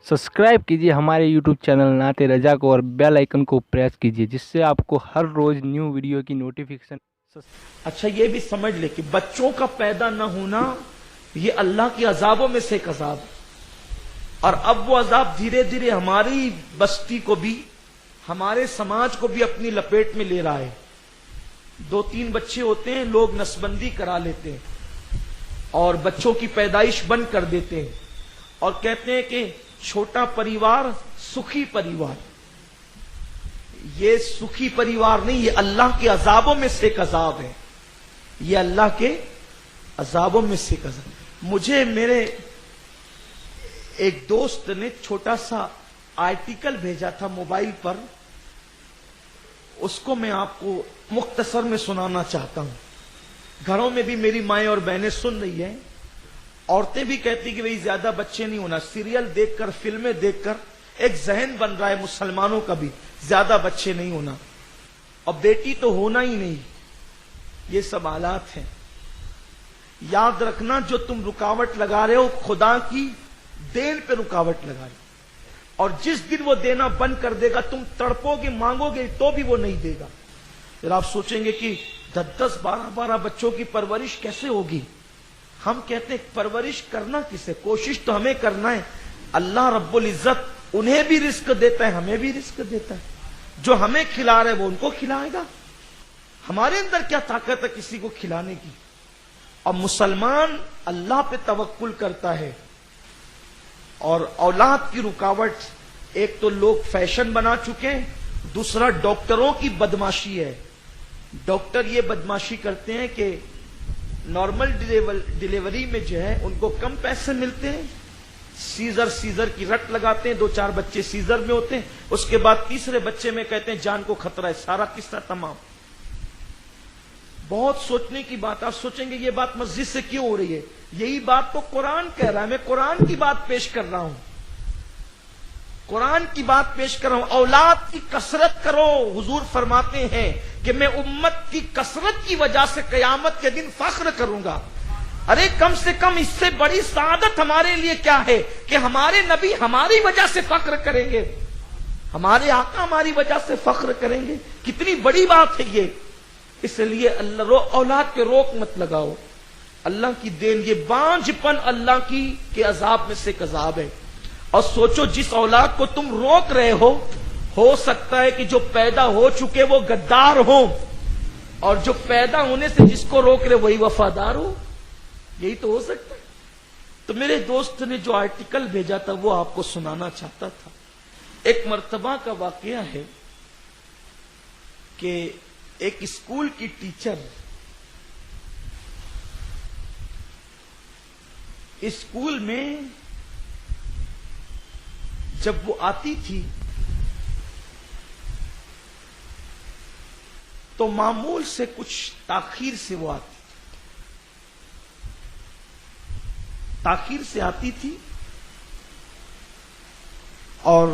Subscribe कीजिए हमारे YouTube channel नाते रजा को और बेल आइकन को प्रेस कीजिए जिससे आपको हर रोज न्यू वीडियो की नोटिफिकेशन। अच्छा ये भी समझ ले कि बच्चों का पैदा न होना ये अल्लाह के अजाबों में से एक अजाब है। और अब वो अजाब धीरे धीरे हमारी बस्ती को भी, हमारे समाज को भी अपनी लपेट में ले रहा है। 2-3 बच्चे होते हैं, लोग नसबंदी करा लेते हैं और बच्चों की पैदाइश बंद कर देते हैं और कहते हैं कि छोटा परिवार सुखी परिवार। ये सुखी परिवार नहीं, ये अल्लाह के अजाबों में से एक अजाब है। ये अल्लाह के अजाबों में से एक अजाब। मुझे मेरे एक दोस्त ने छोटा सा आर्टिकल भेजा था मोबाइल पर, उसको मैं आपको मुख्तसर में सुनाना चाहता हूं। घरों में भी मेरी माएं और बहनें सुन रही हैं। औरतें भी कहती कि भाई ज्यादा बच्चे नहीं होना। सीरियल देखकर, फिल्में देखकर एक जहन बन रहा है मुसलमानों का भी, ज्यादा बच्चे नहीं होना और बेटी तो होना ही नहीं। ये सब हालात हैं। याद रखना, जो तुम रुकावट लगा रहे हो खुदा की देन पे रुकावट लगा रहे हो, और जिस दिन वो देना बंद कर देगा तुम तड़पोगे, मांगोगे तो भी वो नहीं देगा। फिर आप सोचेंगे कि 10-10, 12-12 बच्चों की परवरिश कैसे होगी। हम कहते हैं परवरिश करना किसे, कोशिश तो हमें करना है। अल्लाह रब्बुल इज्जत उन्हें भी रिस्क देता है, हमें भी रिस्क देता है। जो हमें खिला रहे वो उनको खिलाएगा। हमारे अंदर क्या ताकत है किसी को खिलाने की। और मुसलमान अल्लाह पे तवक्कुल करता है। और औलाद की रुकावट एक तो लोग फैशन बना चुके हैं, दूसरा डॉक्टरों की बदमाशी है। डॉक्टर ये बदमाशी करते हैं कि नॉर्मल डिलीवरी में जो है उनको कम पैसे मिलते हैं, सीजर की रट लगाते हैं। 2-4 बच्चे सीजर में होते हैं, उसके बाद तीसरे बच्चे में कहते हैं जान को खतरा है। सारा किस्सा तमाम। बहुत सोचने की बात। आप सोचेंगे ये बात मस्जिद से क्यों हो रही है। यही बात तो कुरान कह रहा है। मैं कुरान की बात पेश कर रहा हूं, कुरान की बात पेश कर रहा हूं। औलाद की कसरत करो। हुजूर फरमाते हैं कि मैं उम्मत की कसरत की वजह से कयामत के दिन फख्र करूंगा। अरे कम से कम इससे बड़ी सादत हमारे लिए क्या है कि हमारे नबी हमारी वजह से फख्र करेंगे, हमारे आका हमारी वजह से फख्र करेंगे। कितनी बड़ी बात है ये। इसलिए अल्लाह औलाद के रोक मत लगाओ। अल्लाह की देन, ये बांझपन अल्लाह की के अजाब में से एक अजाब है। और सोचो जिस औलाद को तुम रोक रहे हो सकता है कि जो पैदा हो चुके वो गद्दार हो, और जो पैदा होने से जिसको रोक रहे वही वफादार हो। यही तो हो सकता है। तो मेरे दोस्त ने जो आर्टिकल भेजा था वो आपको सुनाना चाहता था। एक मर्तबा का वाकया है कि एक स्कूल की टीचर स्कूल में जब वो आती थी तो मामूल से कुछ ताखीर से वो आती थी। ताखीर से आती थी और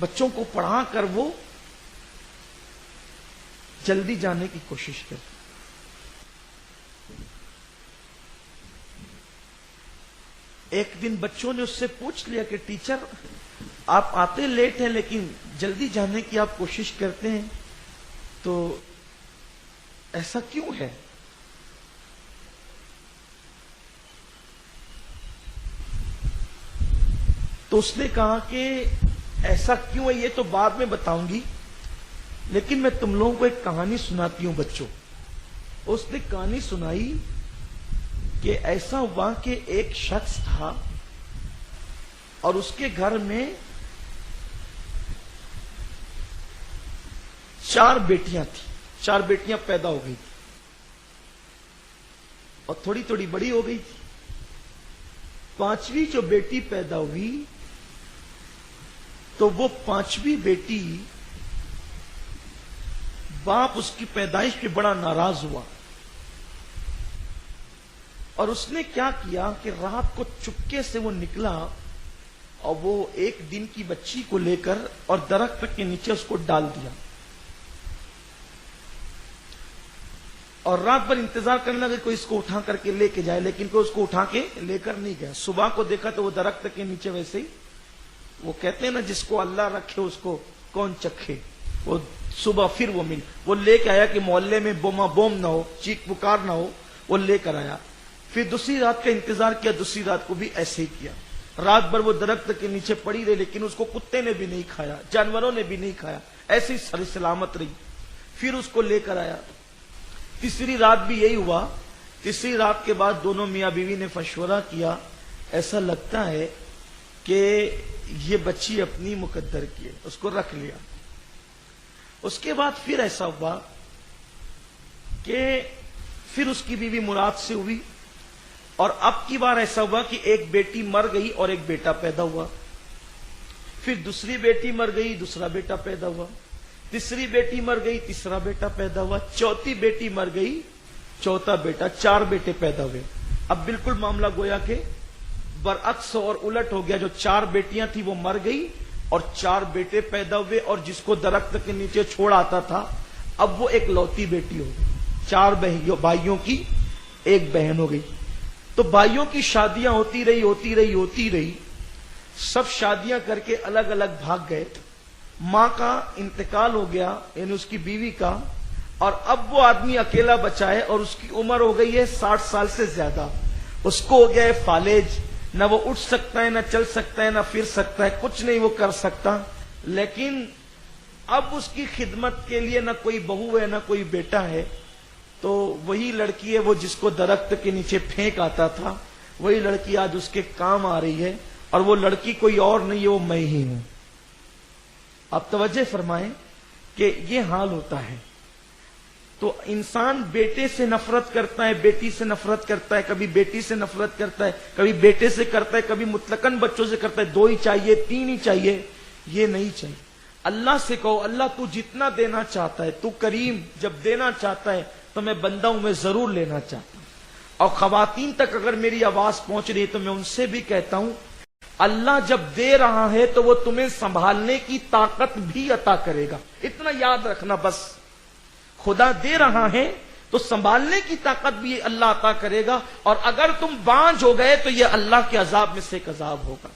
बच्चों को पढ़ाकर वो जल्दी जाने की कोशिश करती। एक दिन बच्चों ने उससे पूछ लिया कि टीचर आप आते लेट हैं लेकिन जल्दी जाने की आप कोशिश करते हैं, तो ऐसा क्यों है। तो उसने कहा कि ऐसा क्यों है ये तो बाद में बताऊंगी, लेकिन मैं तुम लोगों को एक कहानी सुनाती हूं बच्चों। उसने कहानी सुनाई कि ऐसा हुआ कि एक शख्स था और उसके घर में 4 बेटियां थी। 4 बेटियां पैदा हो गई थी और थोड़ी थोड़ी बड़ी हो गई थी। 5वीं जो बेटी पैदा हुई तो वो 5वीं बेटी, बाप उसकी पैदाइश पे बड़ा नाराज हुआ और उसने क्या किया कि रात को चुपके से वो निकला और वो एक दिन की बच्ची को लेकर और दरख्त के नीचे उसको डाल दिया और रात भर इंतजार करने लगे कोई इसको उठा करके लेके जाए, लेकिन कोई उसको उठा के लेकर नहीं गया। सुबह को देखा तो वो दरख्त के नीचे वैसे ही وہ کہتے ہیں نا جس کو اللہ رکھے اس کو کون چکھے. وہ صبح پھر وہ لے کے آیا کہ محلے میں بوما بوم نہ ہو, چیخ پکار نہ ہو, وہ لے کر آیا. پھر دوسری رات کا انتظار کیا, دوسری رات کو بھی ایسے ہی کیا. رات بھر وہ درخت کے نیچے پڑی رہی, لیکن اس کو کتے نے بھی نہیں کھایا, جانوروں نے بھی نہیں کھایا, ایسی سر سلامت رہی. پھر اس کو لے کر آیا. تیسری رات بھی یہی ہوا. تیسری رات کے بعد دونوں میاں بیوی نے مشورہ کیا, ایسا لگتا ہے کہ یہ بچی اپنی مقدر کی ہے, اس کو رکھ لیا. اس کے بعد پھر ایسا ہوا کہ پھر اس کی بیوی مراد سے ہوئی, اور اب کی بار ایسا ہوا کہ ایک بیٹی مر گئی اور ایک بیٹا پیدا ہوا. پھر دوسری بیٹی مر گئی, دوسرا بیٹا پیدا ہوا. تیسری بیٹی مر گئی, تیسرا بیٹا پیدا ہوا. چوتھی بیٹی مر گئی, چوتھا بیٹا. 4 بیٹے پیدا ہوئے. اب بالکل معاملہ گویا کہ برعکس اور الٹ ہو گیا. جو 4 بیٹیاں تھی وہ مر گئی اور 4 بیٹے پیدا ہوئے, اور جس کو درخت کے نیچے چھوڑ آتا تھا اب وہ ایک لوتی بیٹی ہو گئی. 4 بھائیوں کی ایک بہن ہو گئی. تو بھائیوں کی شادیاں ہوتی رہی. سب شادیاں کر کے الگ الگ بھاگ گئے. ماں کا انتقال ہو گیا, یعنی اس کی بیوی کا, اور اب وہ آدمی اکیلا بچا ہے, اور اس کی عمر ہو گئی ہے 60 سال سے زیادہ. اس کو ہو گیا ہے فالج, نہ وہ اٹھ سکتا ہے, نہ چل سکتا ہے, نہ پھر سکتا ہے, کچھ نہیں وہ کر سکتا. لیکن اب اس کی خدمت کے لیے نہ کوئی بہو ہے, نہ کوئی بیٹا ہے. تو وہی لڑکی ہے وہ جس کو درخت کے نیچے پھینک آتا تھا, وہی لڑکی آج اس کے کام آ رہی ہے, اور وہ لڑکی کوئی اور نہیں ہے, وہ میں ہی ہوں. آپ توجہ فرمائیں کہ یہ حال ہوتا ہے. تو انسان بیٹے سے نفرت کرتا ہے, بیٹی سے نفرت کرتا ہے, کبھی بیٹی سے نفرت کرتا ہے, کبھی بیٹے سے کرتا ہے, کبھی مطلقاً بچوں سے کرتا ہے. 2 ہی چاہیے, 3 ہی چاہیے, یہ نہیں چاہیے. اللہ سے کہو, اللہ تو جتنا دینا چاہتا ہے, تو کریم, جب دینا چاہتا ہے تو میں بندہ ہوں, میں ضرور لینا چاہتا ہوں. اور خواتین تک اگر میری آواز پہنچ رہی ہے تو میں ان سے بھی کہتا ہوں, اللہ جب دے رہا ہے تو وہ تمہیں سنبھالنے کی طاقت بھی عطا کرے گا. اتنا یاد رکھنا بس. خدا دے رہا ہے تو سنبھالنے کی طاقت بھی اللہ عطا کرے گا, اور اگر تم بانجھ ہو گئے تو یہ اللہ کے عذاب میں سے ایک عذاب ہوگا.